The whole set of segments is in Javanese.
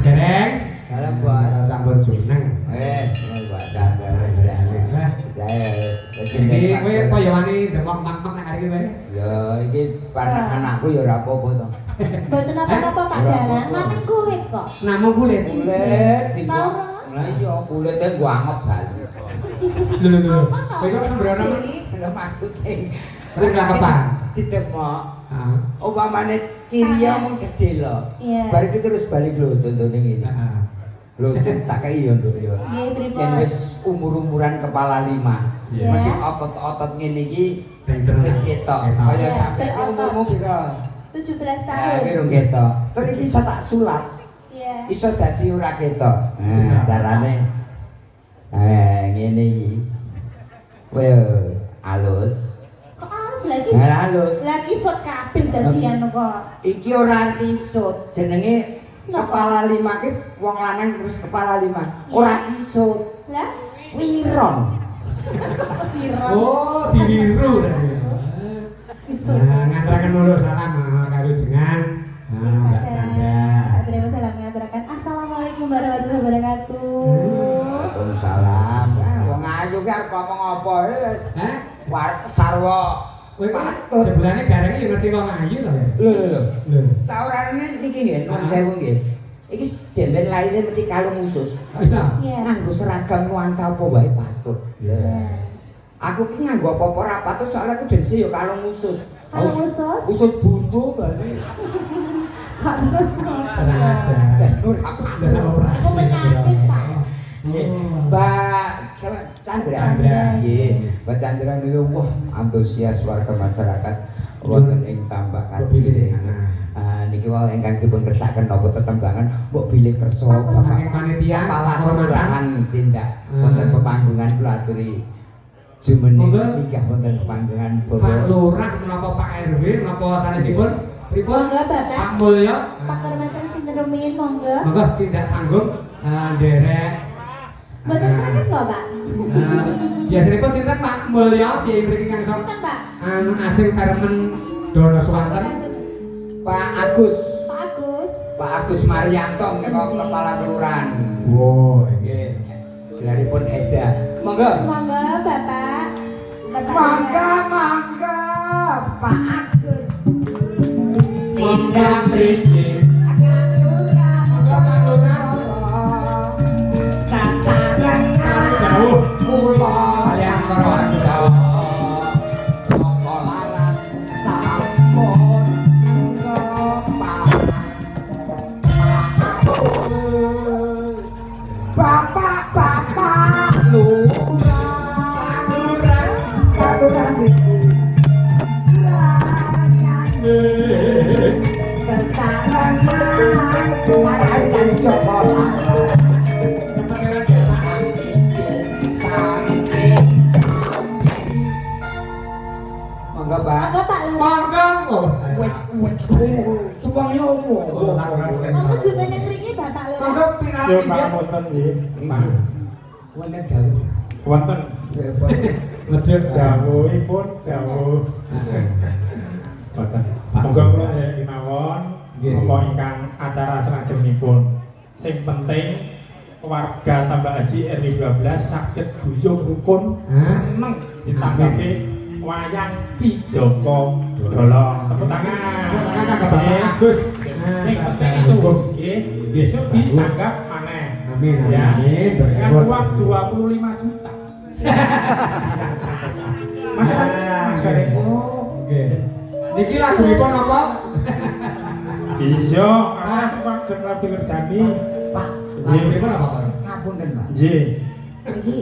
Jereng. Dalam buat sampun jeneng. Buat dalam jane. Iki kowe kaya wani demok mak-mak nek arek iki kowe. Ya iki anakku ya ora apa-apa to. Mboten apa-apa Pak Dalang, namung kulit kok. Namung kulit. Kulit dibuat. Lah iya kulite gua anggap bali. Lho. Kowe kok sembrono Lha maksude Nek kapan? ditemok. Heeh. Umpamane ciria mung jedelo. Iya. Bar iki terus balik lho contone ngene. Heeh. Lho tak kei yo nduk yo. Nggih, pripun? Yen wis umur-umuran kepala 5. Iya. Mesti otot-otot ngene iki Pinter. wis ketok. Kaya sampe umurmu pira? 17 Nah, tahun. iki rung ketok. Terus iki iso tak sulap. Iya. Iso dadi ora ketok. Nah, carane ngene iki. Kowe alus. Kok halus lagi? Halus. Lagi isot kabeh dadian kok. Iki ora kisut, jenenge kepala 5 ki wong lanang terus kepala 5. Ora kisut. Lah, Wiron. piro? Oh, diwiru. Isot. Ngaturaken muluk salam karo jenengan. Mbak Tanda. Satrema salam ngaturaken assalamualaikum warahmatullahi wabarakatuh. Waalaikumsalam. Wong ayu ki arep ngomong apa wis. Hah? Sarwa Kowe patut. sebelane garenge ya ngerti wong ayu to ya? Lho. Lho. Saurane niki nggih, nuwun sewu nggih. Iki demben laire mesti kalung khusus. Bisa. Iya. Nganggo seragam nuansa apa wae patut. Lah. Aku ki nganggo apa-apa ora patut soalnya aku dense ya kalung khusus. Kalung khusus? Khusus buntu bali. Kok terus Tenang aja. Dan ora patut. Dan operasi. Aku penyakit, Pak. Nggih. Mbak Chandra. Chandra. Nggih. Mbak Chandra niku wah antusias warga masyarakat wonten ing Tambak Kaji. Niki wae ingkang dipun kersakaken napa tetembangan mbok bilih kersa Saking Bapak panitia Kepala kehormatan. Kelurahan tindak wonten pepanggungan kula aturi jumene Monggo. nikah wonten pepanggungan Pak Bapak Lurah menapa Pak RW menapa sanesipun? Pripun? Monggo Bapak. Pak Mulya. Pak Kehormatan sinten rumiyin monggo. Monggo tindak panggung nderek. Mboten saged kok, Pak. Biasanipun sinten Pak Mulya piye mriki Kang Sok? Sinten, Pak? Asing karemen Dono Swanten. Pak Agus Pak Agus. Pak Agus Marianto menika kepala kelurahan. Wow, Nggih. Gelaripun Eza. Monggo. Monggo Bapak. Mangga Pak Agus. Tindak mriki jauh. kula yang rondo laras sampun bapak lurah aturan iki sesaran marang Joko Laras Monggo Pak. Monggo Pak Lurah. Monggo. Wes suwange opo? Monggo jenenge mriki Bapak Lurah. Monggo pinangan Yo iki. Pak wonten nggih. Wonten dawuh. Wonten Medhit dawuhipun dawuh. Wonten. Monggo kula nderek mawon apa ingkang acara salajengipun. Sing penting warga Tambak Haji RW 12 saged guyub rukun seneng ditanggapi wayang Ki Joko Dolong. Tepuk tangan. Bapak Agus. Sing penting itu nggih, besok ditanggap aneh. Amin. Ya, Amin. dengan uang 25 juta. Mas Gareng. Oke. Niki lagunipun apa? Iya, aku mager lagi ngerjani. Pak, Lagunipun apa, Pak? ngapunten Pak. Nggih. Iki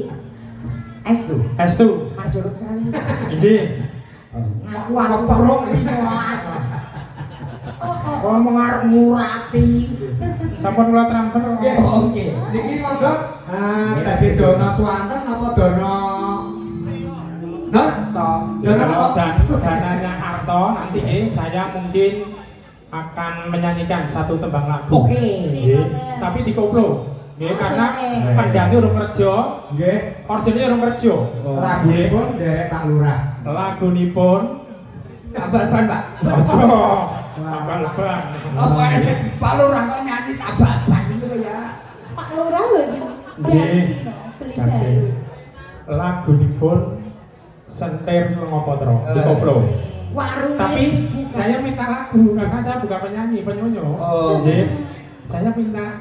estu Estu. Majuruk Sari. Nggih. Ngaku aku tolong 15. Ngomong arep ngurati. Sampun kula transfer. Nggih. Oh nggih. Niki monggo dadi Dono Swanten apa Dono Nah, Kalau dananya Arto nanti saya mungkin akan menyanyikan satu tembang lagu. Oke. Nggih, tapi di koplo. Nggih, karena kendangnya urung kerja, nggih. orjennya urung kerja. Lagunipun derek Pak Lurah. Lagunipun Tambal-ban Pak. ojo tambal ban. Apa Pak Lurah kok nyanyi tambal-ban niku lho. Nggih. Beli Ganti. baru. Lagunipun Sentir Lengopotro di koplo. Warung Tapi saya minta lagu karena saya bukan penyanyi, penyonyo. Oh. Nggih. Saya minta